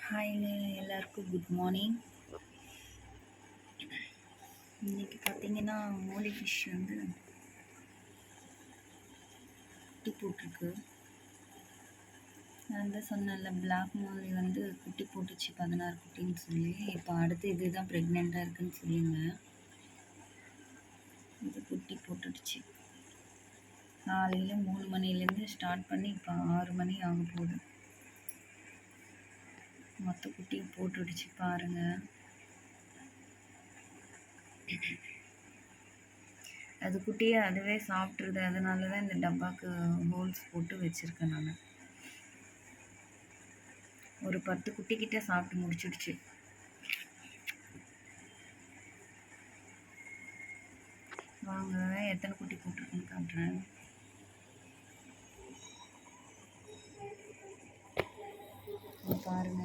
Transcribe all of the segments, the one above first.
ஹாய்ங்க, எல்லாருக்கும் good morning. இன்றைக்கி பார்த்தீங்கன்னா மோலி ஃபிஷ் வந்து குட்டி போட்டிருக்கு. நான் தான் சொன்னேன்ல, பிளாக் மோலி வந்து குட்டி போட்டுச்சு 16 குட்டின்னு சொல்லி. இப்போ அடுத்து இது தான் ப்ரெக்னெண்ட்டாக இருக்குன்னு சொல்லிங்க. இது குட்டி போட்டுடுச்சு. காலையில் 3 மணிலேருந்து ஸ்டார்ட் பண்ணி இப்போ 6 மணி ஆக போகுது. மொத்த குட்டியும் போட்டுடுச்சு பாருங்கள். அது குட்டியை அதுவே சாப்பிட்ருது. அதனால தான் இந்த டப்பாவுக்கு ஹோல்ஸ் போட்டு வச்சுருக்கேன் நான். ஒரு 10 குட்டிக்கிட்ட சாப்பிட்டு முடிச்சிடுச்சு. வாங்க எத்தனை குட்டி போட்டிருக்குன்னு காட்டுறேன். பாருங்க,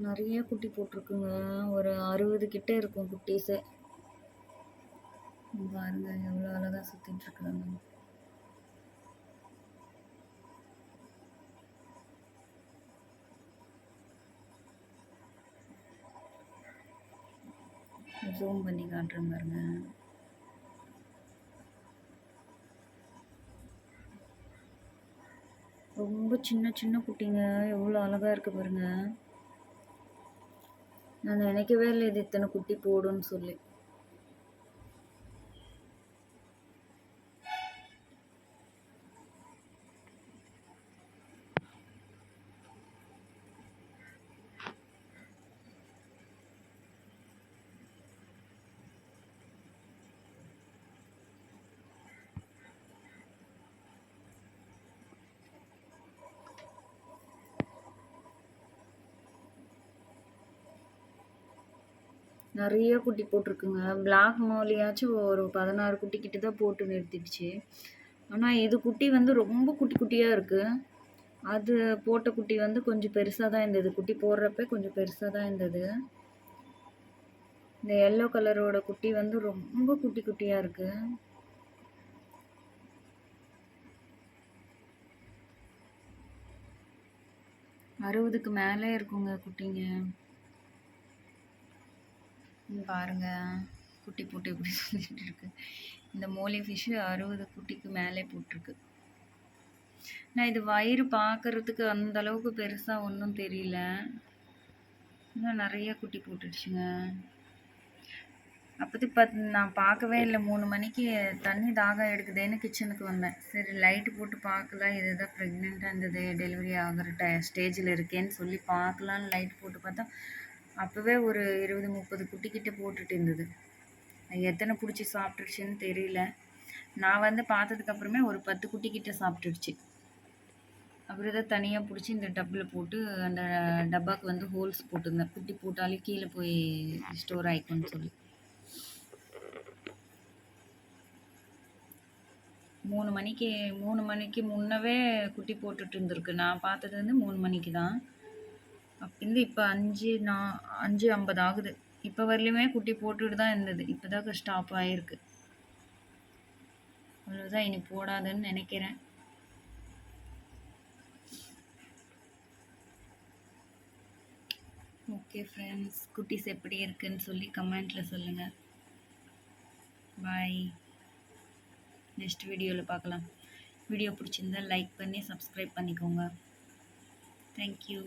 நிறைய குட்டி போட்டிருக்குங்க. ஒரு 60 கிட்ட இருக்கும் குட்டீஸு. பாருங்க எவ்வளோ அழகாக சுற்றிட்டு இருக்கிறாங்க. ஜூம் பண்ணி காட்டுறேன் பாருங்க. ரொம்ப சின்ன சின்ன குட்டிங்க, எவ்வளோ அழகாக இருக்குது பாருங்க. நான் நினைக்கவே இல்லை இது இத்தனை குட்டி போடுன்னு சொல்லி. நிறைய குட்டி போட்டிருக்குங்க. பிளாக் மோலியாச்சும் ஒரு 16 குட்டிக்கிட்ட தான் போட்டு நிறுத்திடுச்சு. ஆனால் இது குட்டி வந்து ரொம்ப குட்டி குட்டியாக இருக்குது. அது போட்ட குட்டி வந்து கொஞ்சம் பெருசாக தான் இருந்தது. குட்டி போடுறப்ப கொஞ்சம் பெருசாக தான் இருந்தது. இந்த எல்லோ கலரோட குட்டி வந்து ரொம்ப குட்டி குட்டியாக இருக்குது. அறுபதுக்கு மேலே இருக்குங்க குட்டிங்க. பாருங்க, குட்டி போட்டு எப்படி சொல்லிட்டு இருக்கு. இந்த மோலி ஃபிஷ்ஷு 60 குட்டிக்கு மேலே போட்டிருக்கு. நான் இது வயிறு பார்க்கறதுக்கு அந்த அளவுக்கு பெருசாக ஒன்றும் தெரியல. இன்னும் நிறைய குட்டி போட்டுடுச்சுங்க. அப்போதைக்கு நான் பார்க்கவே இல்லை. 3 மணிக்கு தண்ணி தாகம் எடுக்குதேன்னு கிச்சனுக்கு வந்தேன். சரி லைட்டு போட்டு பார்க்கலாம், இதுதான் ப்ரெக்னெண்ட்டாக இருந்தது, டெலிவரி ஆகிற ஸ்டேஜில் இருக்கேன்னு சொல்லி பார்க்கலான்னு லைட் போட்டு பார்த்தா அப்போவே ஒரு 20-30 குட்டிக்கிட்ட போட்டுட்டு இருந்தது. எத்தனை பிடிச்சி சாப்பிட்டுடுச்சுன்னு தெரியல. நான் வந்து பார்த்ததுக்கப்புறமே ஒரு 10 குட்டிக்கிட்ட சாப்பிட்டுடுச்சு. அப்புறம் தான் தனியாக பிடிச்சி இந்த டப்பில் போட்டு அந்த டப்பாவுக்கு வந்து ஹோல்ஸ் போட்டுருந்தேன். குட்டி போட்டாலே கீழே போய் ஸ்டோர் ஆகிக்கும்னு சொல்லி. 3 மணிக்கு முன்னவே குட்டி போட்டுட்டு இருந்திருக்கு. நான் பார்த்தது வந்து 3 மணிக்கு தான். அப்போருந்து இப்போ 5:50 ஆகுது. இப்போ வரலையுமே குட்டி போட்டுட்டு தான் இருந்தது. இப்போ தான் ஸ்டாப் ஆகிருக்கு. அவ்வளோதான், இனி போடாதுன்னு நினைக்கிறேன். ஓகே ஃப்ரெண்ட்ஸ், குட்டீஸ் எப்படி இருக்குன்னு சொல்லி கமெண்ட்டில் சொல்லுங்கள். பாய். நெக்ஸ்ட் வீடியோவில் பார்க்கலாம். வீடியோ பிடிச்சிருந்தா லைக் பண்ணி சப்ஸ்கிரைப் பண்ணிக்கோங்க. தேங்க்யூ.